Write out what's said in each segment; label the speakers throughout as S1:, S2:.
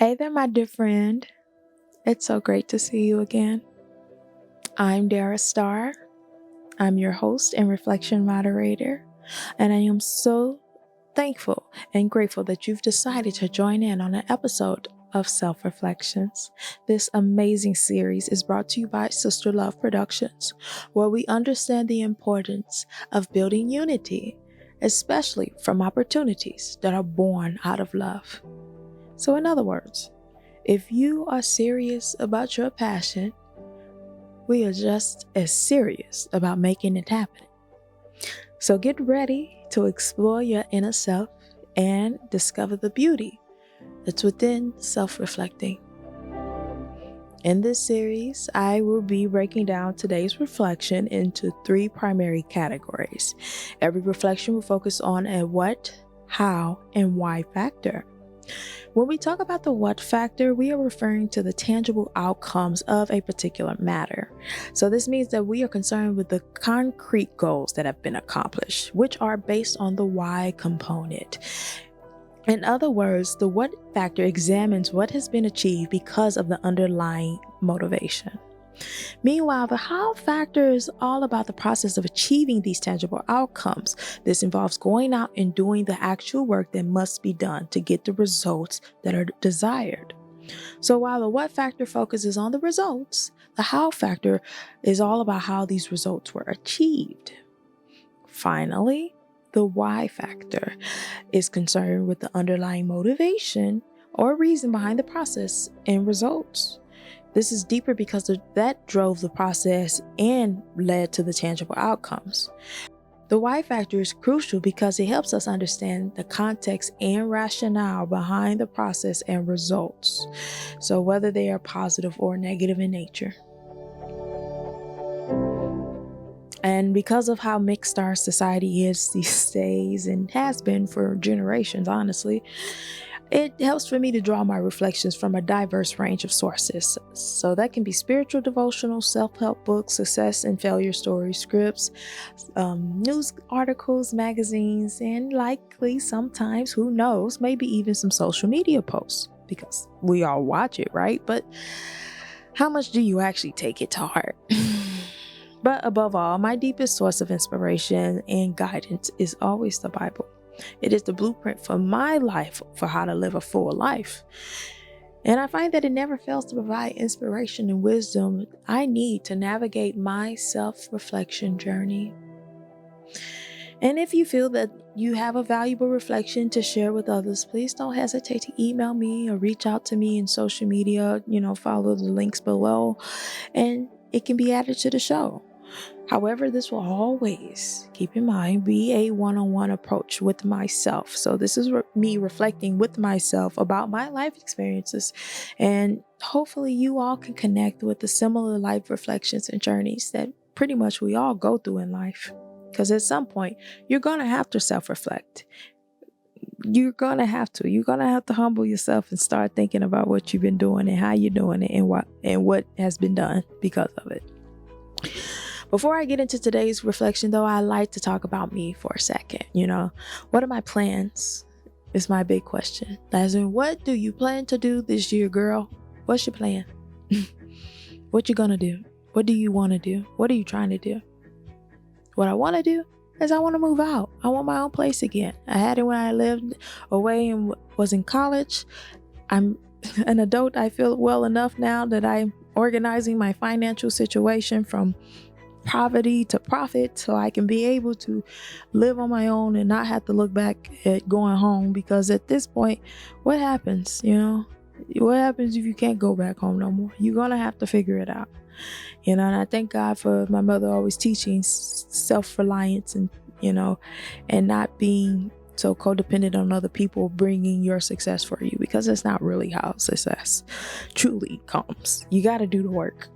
S1: Hey there, my dear friend. It's so great to see you again. I'm Dara Starr. I'm your host and reflection moderator, and I am so thankful and grateful that you've decided to join in on an episode of Self Reflections. This amazing series is brought to you by Sistah Love Productions, where we understand the importance of building unity, especially from opportunities that are born out of love. So, in other words, if you are serious about your passion, we are just as serious about making it happen. So get ready to explore your inner self and discover the beauty that's within self-reflecting. In this series, I will be breaking down today's reflection into 3 primary categories. Every reflection will focus on a what, how, and why factor. When we talk about the what factor, we are referring to the tangible outcomes of a particular matter. So this means that we are concerned with the concrete goals that have been accomplished, which are based on the why component. In other words, the what factor examines what has been achieved because of the underlying motivation. Meanwhile, the how factor is all about the process of achieving these tangible outcomes. This involves going out and doing the actual work that must be done to get the results that are desired. So while the what factor focuses on the results, the how factor is all about how these results were achieved. Finally, the why factor is concerned with the underlying motivation or reason behind the process and results. This is deeper because that drove the process and led to the tangible outcomes. The why factor is crucial because it helps us understand the context and rationale behind the process and results, so whether they are positive or negative in nature. And because of how mixed our society is these days and has been for generations, honestly, it helps for me to draw my reflections from a diverse range of sources. So that can be spiritual devotional, self-help books, success and failure stories, scripts, news articles, magazines, and likely sometimes, who knows, maybe even some social media posts, because we all watch it, right? But how much do you actually take it to heart? But above all, my deepest source of inspiration and guidance is always the Bible. It is the blueprint for my life for how to live a full life. And I find that it never fails to provide inspiration and wisdom I need to navigate my self-reflection journey. And if you feel that you have a valuable reflection to share with others, please don't hesitate to email me or reach out to me in social media. Follow the links below and it can be added to the show. However, this will always, keep in mind, be a one-on-one approach with myself. So this is me reflecting with myself about my life experiences. And hopefully you all can connect with the similar life reflections and journeys that pretty much we all go through in life. Because at some point, you're going to have to self-reflect. You're going to have to. You're going to have to humble yourself and start thinking about what you've been doing and how you're doing it and what has been done because of it. Before I get into today's reflection, though, I like to talk about me for a second. What are my plans? Is my big question. As in, what do you plan to do this year, girl? What's your plan? What you gonna do? What do you want to do? What are you trying to do? What I want to do is I want to move out. I want my own place again. I had it when I lived away and was in college. I'm an adult. I feel well enough now that I'm organizing my financial situation from poverty to profit, so I can be able to live on my own and not have to look back at going home, because at this point, what happens? What happens if you can't go back home no more? You're gonna have to figure it out. And I thank God for my mother always teaching self-reliance and and not being so codependent on other people bringing your success for you, because that's not really how success truly comes. You got to do the work.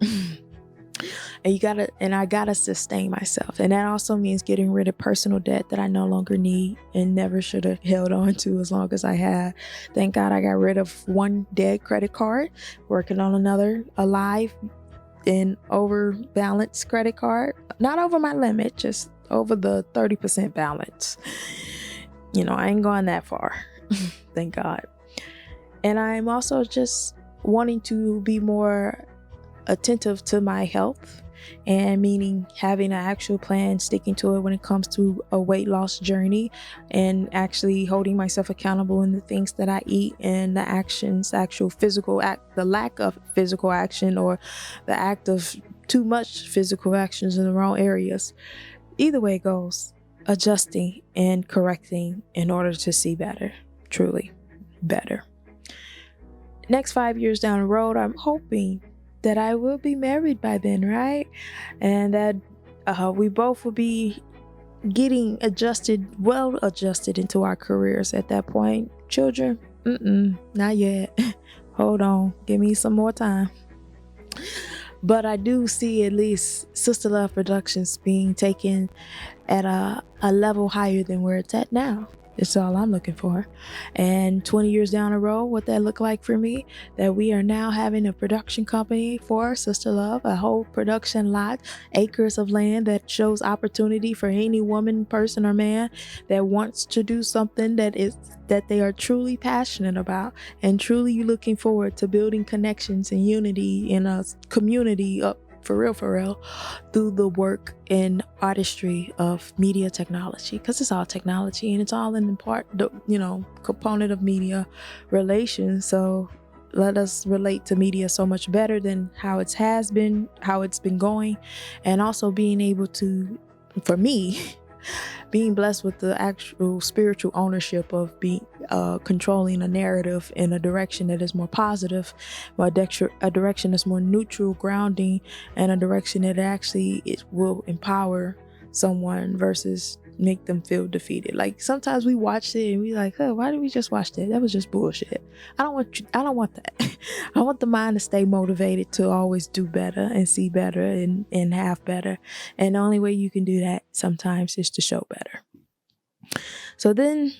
S1: And I gotta sustain myself. And that also means getting rid of personal debt that I no longer need and never should have held on to as long as I had. Thank God I got rid of one dead credit card, working on another alive and overbalanced credit card. Not over my limit, just over the 30% balance. I ain't going that far. Thank God. And I'm also just wanting to be more attentive to my health, and meaning having an actual plan, sticking to it when it comes to a weight loss journey, and actually holding myself accountable in the things that I eat and the actions, actual physical act, the lack of physical action, or the act of too much physical actions in the wrong areas. Either way it goes, adjusting and correcting in order to see better, truly better. Next 5 years down the road, I'm hoping that I will be married by then, right? And that we both will be getting well adjusted into our careers at that point. Children, not yet. Hold on, give me some more time. But I do see at least Sistah Love Productions being taken at a level higher than where it's at now. It's all I'm looking for. And 20 years down the road, what that look like for me, that we are now having a production company for Sistah Love, a whole production lot, acres of land that shows opportunity for any woman, person, or man that wants to do something that they are truly passionate about, and truly looking forward to building connections and unity in a community up for real, through the work and artistry of media technology, because it's all technology and it's all in part, component of media relations. So let us relate to media so much better than how it's been going, and also being able to, for me, being blessed with the actual spiritual ownership of controlling a narrative in a direction that is more positive, a direction that's more neutral, grounding, and a direction that actually it will empower someone versus make them feel defeated. Like sometimes we watch it and we like, oh, why did we just watch that? That was just bullshit. I don't want that. I want the mind to stay motivated to always do better and see better and have better. And the only way you can do that sometimes is to show better. So then,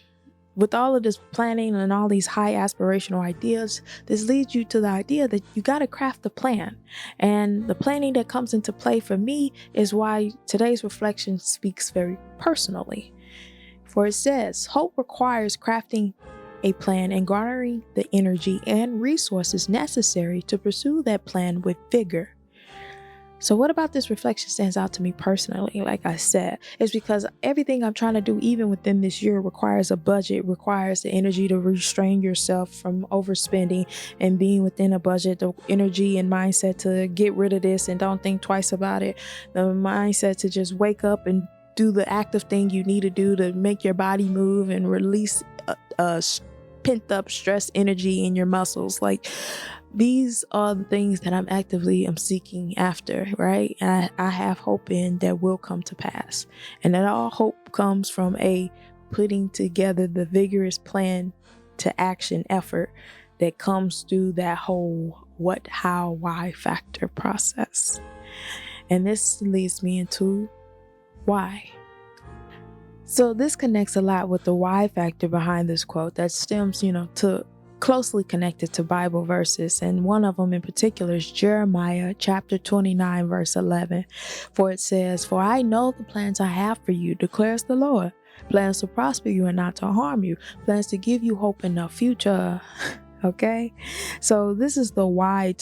S1: with all of this planning and all these high aspirational ideas, this leads you to the idea that you got to craft the plan. And the planning that comes into play for me is why today's reflection speaks very personally. For it says, hope requires crafting a plan and garnering the energy and resources necessary to pursue that plan with vigor. So what about this reflection stands out to me personally, like I said, is because everything I'm trying to do, even within this year, requires a budget, requires the energy to restrain yourself from overspending and being within a budget, the energy and mindset to get rid of this and don't think twice about it, the mindset to just wake up and do the active thing you need to do to make your body move and release pent up stress energy in your muscles. Like, these are the things that I'm seeking after, right? And I have hope in that will come to pass. And that all hope comes from putting together the vigorous plan to action effort that comes through that whole what, how, why factor process. And this leads me into why. So this connects a lot with the why factor behind this quote that stems, to closely connected to Bible verses, and one of them in particular is Jeremiah chapter 29 verse 11. For it says, "For I know the plans I have for you, declares the Lord, plans to prosper you and not to harm you, plans to give you hope in the future." Okay, so this is the why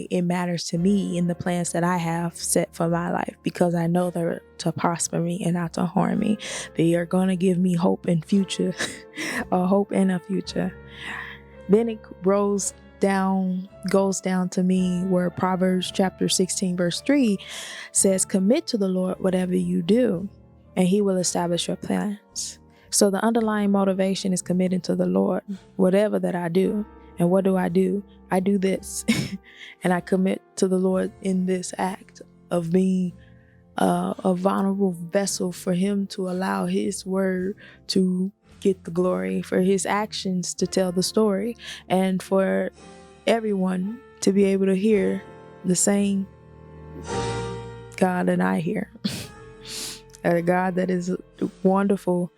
S1: it matters to me in the plans that I have set for my life, because I know they're to prosper me and not to harm me. They are going to give me hope in future, a hope in a future. Then it goes down to me where Proverbs chapter 16 verse 3 says, "Commit to the Lord whatever you do, and he will establish your plans." So the underlying motivation is committing to the Lord, whatever that I do. And what do? I do this. And I commit to the Lord in this act of being a vulnerable vessel for him to allow his word to get the glory, for his actions to tell the story, and for everyone to be able to hear the same God that I hear. A God that is wonderful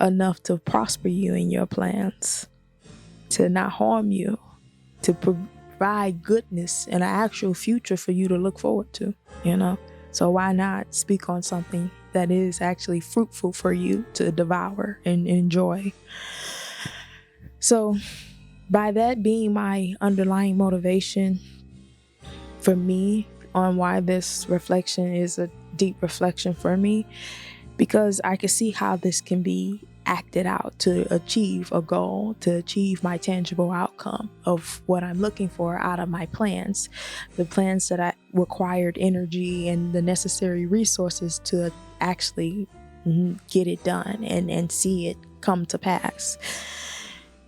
S1: enough to prosper you in your plans, to not harm you, to provide goodness and an actual future for you to look forward to, So why not speak on something that is actually fruitful for you to devour and enjoy? So By that being my underlying motivation for me on why this reflection is a deep reflection for me, because I can see how this can be acted out to achieve a goal, to achieve my tangible outcome of what I'm looking for out of my plans, the plans that I required energy and the necessary resources to actually get it done and see it come to pass.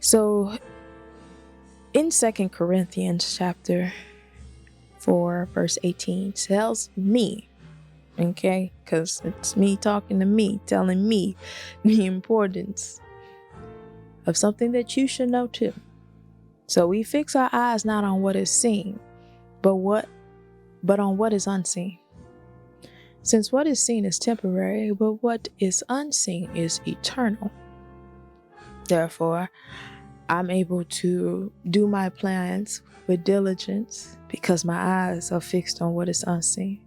S1: So in 2 Corinthians chapter 4 verse 18 tells me, okay, because it's me talking to me, telling me the importance of something that you should know too. So we fix our eyes not on what is seen, but on what is unseen. Since what is seen is temporary, but what is unseen is eternal. Therefore, I'm able to do my plans with diligence because my eyes are fixed on what is unseen.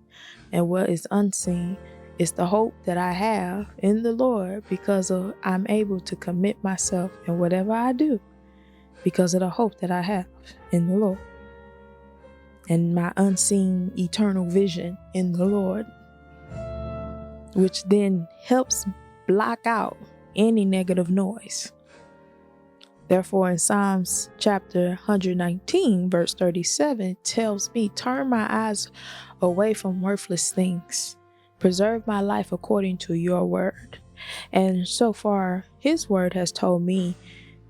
S1: And what is unseen is the hope that I have in the Lord, because I'm able to commit myself in whatever I do because of the hope that I have in the Lord and my unseen eternal vision in the Lord, which then helps block out any negative noise. Therefore, in Psalms chapter 119, verse 37, tells me, turn my eyes away from worthless things. Preserve my life according to your word. And so far, his word has told me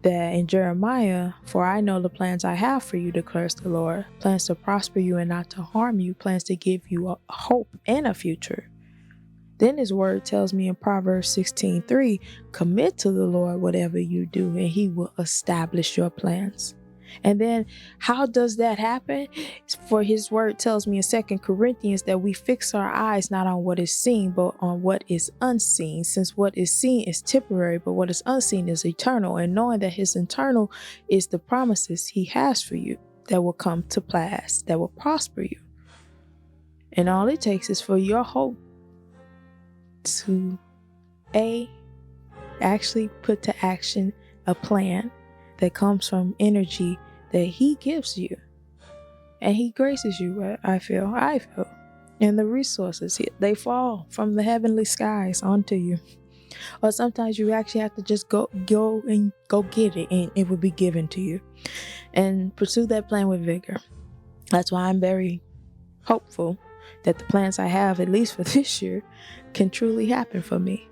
S1: that in Jeremiah, for I know the plans I have for you, declares the Lord, plans to prosper you and not to harm you, plans to give you a hope and a future. Then his word tells me in Proverbs 16:3, commit to the Lord whatever you do, and he will establish your plans. And then how does that happen? For his word tells me in 2 Corinthians that we fix our eyes not on what is seen, but on what is unseen. Since what is seen is temporary, but what is unseen is eternal. And knowing that his eternal is the promises he has for you that will come to pass, that will prosper you. And all it takes is for your hope to actually put to action a plan that comes from energy that he gives you and he graces you with. I feel and the resources, they fall from the heavenly skies onto you, or sometimes you actually have to just go get it, and it will be given to you. And pursue that plan with vigor. That's why I'm very hopeful that the plans I have, at least for this year, can truly happen for me.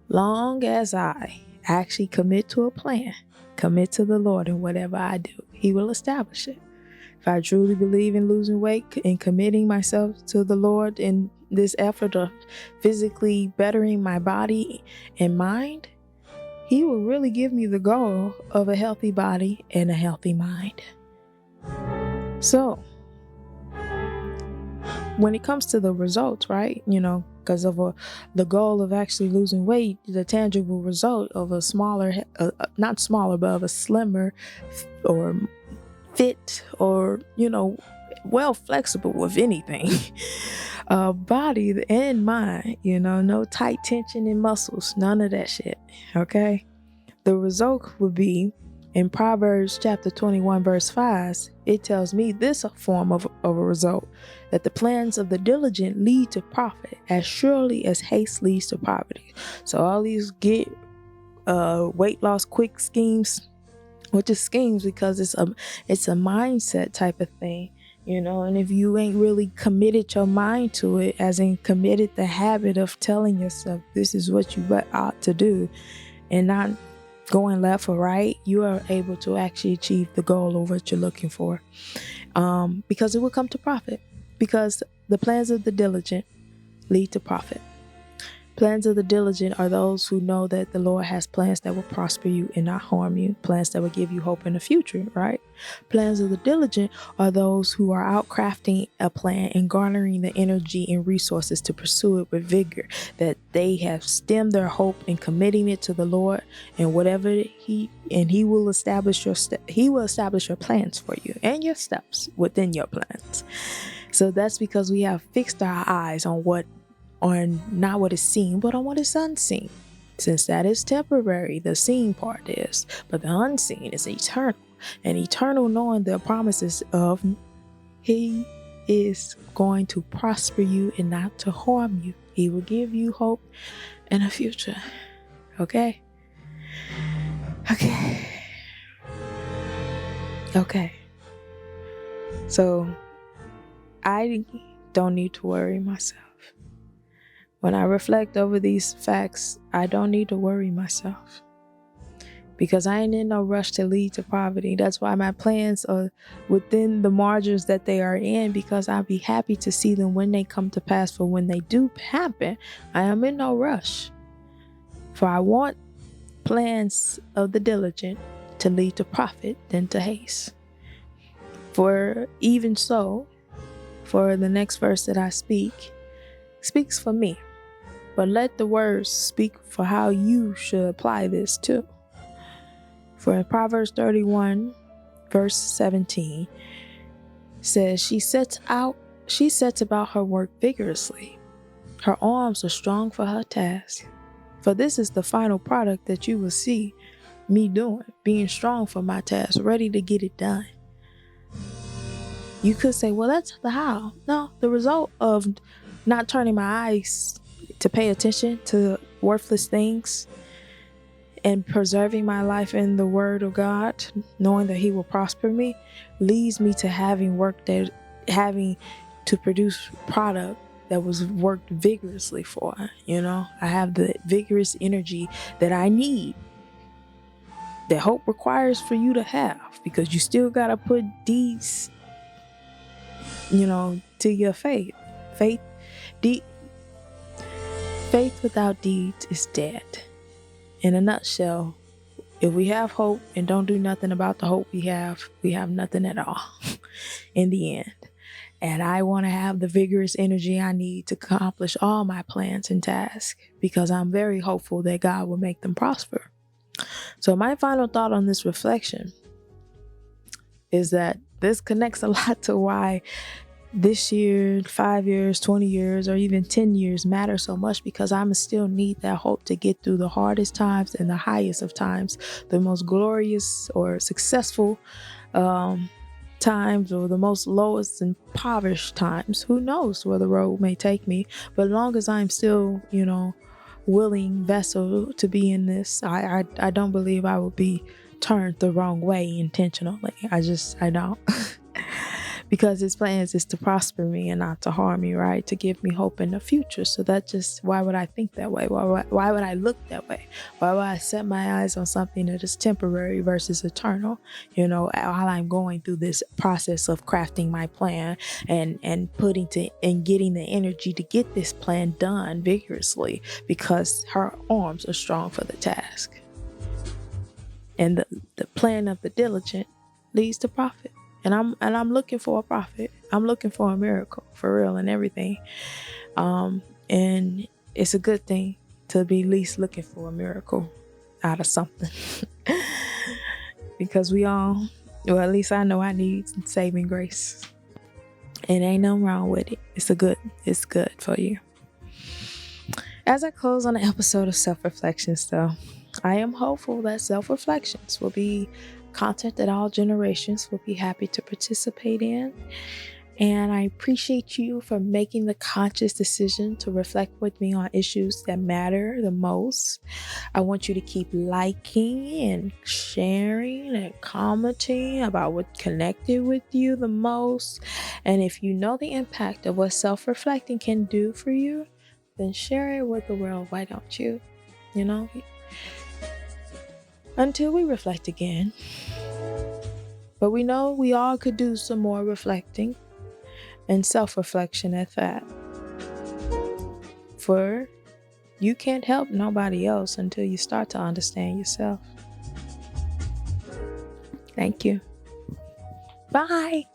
S1: Long as I actually commit to a plan, commit to the Lord in whatever I do, he will establish it. If I truly believe in losing weight and committing myself to the Lord in this effort of physically bettering my body and mind, he will really give me the goal of a healthy body and a healthy mind. So, when it comes to the results, right, because of the goal of actually losing weight, the tangible result of a smaller, not smaller, but of a slimmer or fit or, well flexible with anything, body and mind, no tight tension in muscles, none of that shit, okay? The result would be, in Proverbs chapter 21, verse 5, it tells me this form of a result, that the plans of the diligent lead to profit as surely as haste leads to poverty. So all these weight loss quick schemes, which is schemes because it's a mindset type of thing, and if you ain't really committed your mind to it, as in committed the habit of telling yourself this is what you ought to do and not going left or right, you are able to actually achieve the goal of what you're looking for, because it will come to profit, because the plans of the diligent lead to profit. Plans of the diligent are those who know that the Lord has plans that will prosper you and not harm you, plans that will give you hope in the future, right? Plans of the diligent are those who are out crafting a plan and garnering the energy and resources to pursue it with vigor, that they have stemmed their hope in committing it to the Lord, and whatever he will establish your plans for you and your steps within your plans. So that's because we have fixed our eyes on not what is seen, but on what is unseen. Since that is temporary, the seen part is, but the unseen is eternal. and eternal, knowing the promises of He is going to prosper you and not to harm you. He will give you hope and a future. Okay? Okay. So I don't need to worry myself. When I reflect over these facts, I don't need to worry myself. Because I ain't in no rush to lead to poverty. That's why my plans are within the margins that they are in, because I'll be happy to see them when they come to pass. For when they do happen, I am in no rush. For I want plans of the diligent to lead to profit than to haste. For even so, for the next verse that I speak, speaks for me. But let the words speak for how you should apply this too. For in Proverbs 31, verse 17, says, she sets about her work vigorously. Her arms are strong for her task. For this is the final product that you will see me doing, being strong for my task, ready to get it done. You could say, well, that's the how. No, the result of not turning my eyes to pay attention to worthless things and preserving my life in the Word of God, knowing that He will prosper me, leads me to having to produce product that was worked vigorously for. I have the vigorous energy that I need, that hope requires for you to have, because you still gotta put deeds, to your faith. Faith without deeds is dead. In a nutshell, if we have hope and don't do nothing about the hope we have nothing at all in the end. And I want to have the vigorous energy I need to accomplish all my plans and tasks, because I'm very hopeful that God will make them prosper. So my final thought on this reflection is that this connects a lot to why this year, 5 years, 20 years, or even 10 years matter so much, because I'm still need that hope to get through the hardest times and the highest of times, the most glorious or successful times, or the most lowest and impoverished times. Who knows where the road may take me, but as long as I'm still, willing vessel to be in this, I don't believe I will be turned the wrong way intentionally. I don't. Because His plans is to prosper me and not to harm me, right? To give me hope in the future. So why would I think that way? Why would I look that way? Why would I set my eyes on something that is temporary versus eternal? While I'm going through this process of crafting my plan and getting the energy to get this plan done vigorously, because her arms are strong for the task. And the plan of the diligent leads to profit. And I'm looking for a profit. I'm looking for a miracle, for real, and everything. And it's a good thing to be at least looking for a miracle out of something. Because at least I know I need saving grace. And ain't nothing wrong with it. It's good for you. As I close on the episode of Self-Reflections, though, I am hopeful that Self-Reflections will be content that all generations will be happy to participate in. And I appreciate you for making the conscious decision to reflect with me on issues that matter the most. I want you to keep liking and sharing and commenting about what connected with you the most. And if you know the impact of what self-reflecting can do for you, then share it with the world. Why don't you? Until we reflect again. But we know we all could do some more reflecting and self-reflection at that. For you can't help nobody else until you start to understand yourself. Thank you. Bye.